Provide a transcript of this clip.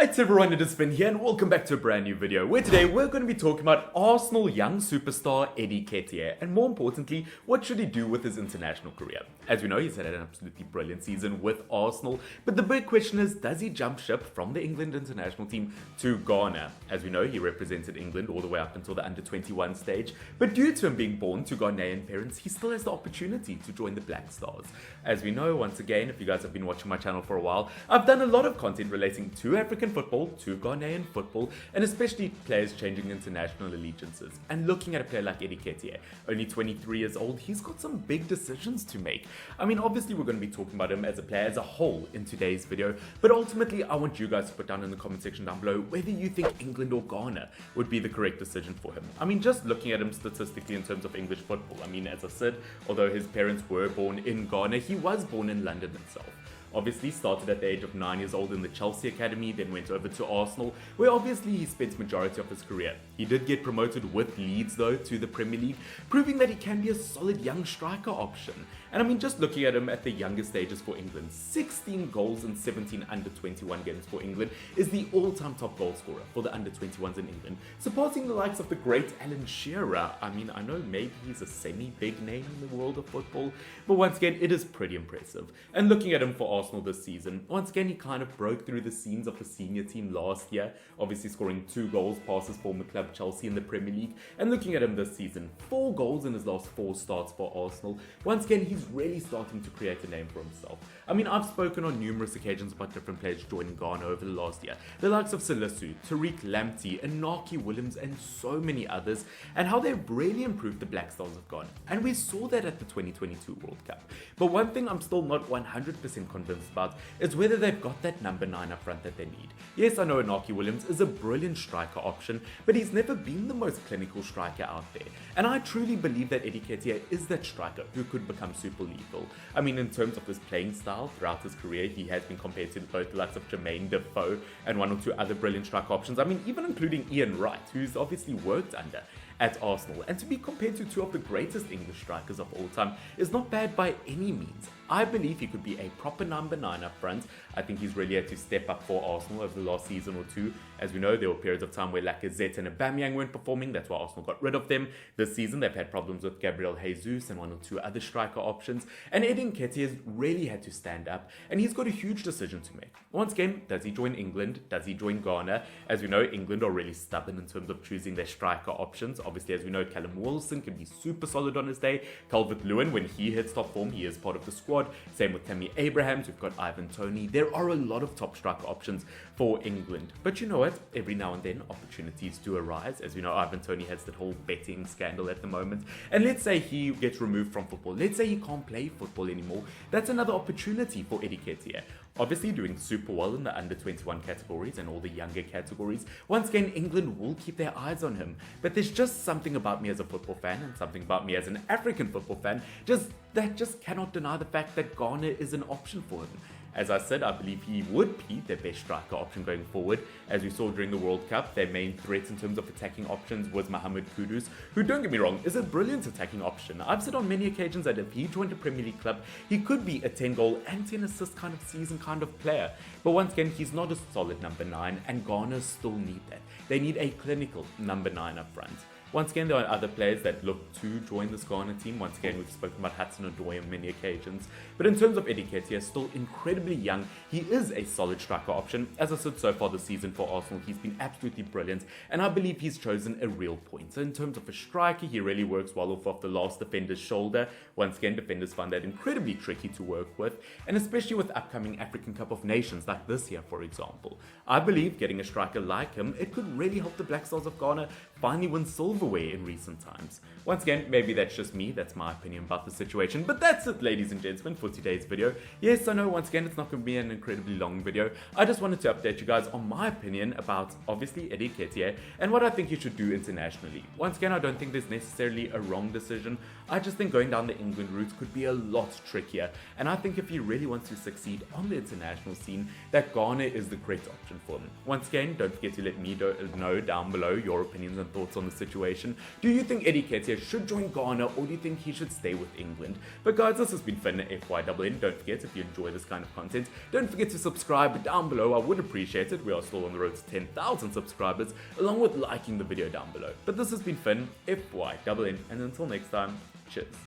Alright everyone, it is Finn here and welcome back to a brand new video where today we're going to be talking about Arsenal young superstar Eddie Nketiah and more importantly, what should he do with his international career. As we know, he's had an absolutely brilliant season with Arsenal, but the big question is, does he jump ship from the England international team to Ghana? As we know, he represented England all the way up until the under-21 stage, but due to him being born to Ghanaian parents, he still has the opportunity to join the Black Stars. As we know, once again, if you guys have been watching my channel for a while, I've done a lot of content relating to African football, to Ghanaian football, and especially players changing international allegiances. And looking at a player like Eddie Nketiah, only 23 years old, he's got some big decisions to make. I mean, obviously we're going to be talking about him as a player as a whole in today's video, but ultimately I want you guys to put down in the comment section down below whether you think England or Ghana would be the correct decision for him. I mean, just looking at him statistically in terms of English football, I mean, as I said, although his parents were born in Ghana, he was born in London himself. Obviously started at the age of 9 years old in the Chelsea Academy, then went over to Arsenal, where obviously he spent the majority of his career. He did get promoted with Leeds though to the Premier League, proving that he can be a solid young striker option. And I mean, just looking at him at the younger stages for England, 16 goals in 17 under-21 games for England, is the all-time top goal scorer for the under-21s in England, surpassing the likes of the great Alan Shearer. I mean, I know maybe he's a semi-big name in the world of football, but once again, it is pretty impressive. And looking at him for Arsenal this season, once again, he kind of broke through the scenes of the senior team last year, obviously scoring 2 goals past his former club Chelsea in the Premier League. And looking at him this season, 4 goals in his last 4 starts for Arsenal. Once again, he's really starting to create a name for himself. I mean, I've spoken on numerous occasions about different players joining Ghana over the last year. The likes of Salisu, Tariq Lamptey, Inaki Williams, and so many others, and how they've really improved the Black Stars of Ghana. And we saw that at the 2022 World Cup. But one thing I'm still not 100% convinced about is whether they've got that number 9 up front that they need. Yes, I know Inaki Williams is a brilliant striker option, but he's never been the most clinical striker out there. And I truly believe that Eddie Nketiah is that striker who could become super lethal. I mean, in terms of his playing style throughout his career, he has been compared to both the likes of Jermaine Defoe and 1 or 2 other brilliant striker options. I mean, even including Ian Wright, who's obviously worked under at Arsenal, and to be compared to 2 of the greatest English strikers of all time is not bad by any means. I believe he could be a proper number 9 up front. I think he's really had to step up for Arsenal over the last season or 2. As we know, there were periods of time where Lacazette and Aubameyang weren't performing. That's why Arsenal got rid of them. This season, they've had problems with Gabriel Jesus and 1 or 2 other striker options. And Eddie Nketiah has really had to stand up, and he's got a huge decision to make. Once again, does he join England? Does he join Ghana? As we know, England are really stubborn in terms of choosing their striker options. Obviously, as we know, Callum Wilson can be super solid on his day. Calvert-Lewin, when he hits top form, he is part of the squad. Same with Tammy Abrahams. We've got Ivan Toney. There are a lot of top striker options for England. But you know what? Every now and then, opportunities do arise. As we know, Ivan Toney has that whole betting scandal at the moment. And let's say he gets removed from football. Let's say he can't play football anymore. That's another opportunity for Eddie Nketiah. Obviously doing super well in the under-21 categories and all the younger categories. Once again, England will keep their eyes on him. But there's just something about me as a football fan and something about me as an African football fan that just cannot deny the fact that Ghana is an option for him. As I said, I believe he would be their best striker option going forward. As we saw during the World Cup, their main threat in terms of attacking options was Mohamed Kudus, who, don't get me wrong, is a brilliant attacking option. I've said on many occasions that if he joined a Premier League club, he could be a 10-goal and 10-assist kind of season kind of player. But once again, he's not a solid number 9, and Ghana still need that. They need a clinical number 9 up front. Once again, there are other players that look to join this Ghana team. Once again, we've spoken about Hudson-Odoi on many occasions. But in terms of Eddie Nketiah, still incredibly young, he is a solid striker option. As I said, so far this season for Arsenal, he's been absolutely brilliant. And I believe he's chosen a real point. So in terms of a striker, he really works well off of the last defender's shoulder. Once again, defenders find that incredibly tricky to work with. And especially with upcoming African Cup of Nations like this year, for example. I believe getting a striker like him, it could really help the Black Stars of Ghana finally win silverware in recent times. Once again, maybe that's just me, that's my opinion about the situation, but that's it, ladies and gentlemen, for today's video. Yes, I know, once again, it's not going to be an incredibly long video. I just wanted to update you guys on my opinion about, obviously, Eddie Nketiah and what I think he should do internationally. Once again, I don't think there's necessarily a wrong decision. I just think going down the England route could be a lot trickier, and I think if he really wants to succeed on the international scene, that Ghana is the correct option for him. Once again, don't forget to let me know down below your opinions and thoughts on the situation. situation. Do you think Eddie Nketiah should join Ghana, or do you think he should stay with England? But guys, this has been Finn, FYNN. Don't forget, if you enjoy this kind of content, don't forget to subscribe down below. I would appreciate it. We are still on the road to 10,000 subscribers, along with liking the video down below. But this has been Finn, FYNN, and until next time, cheers.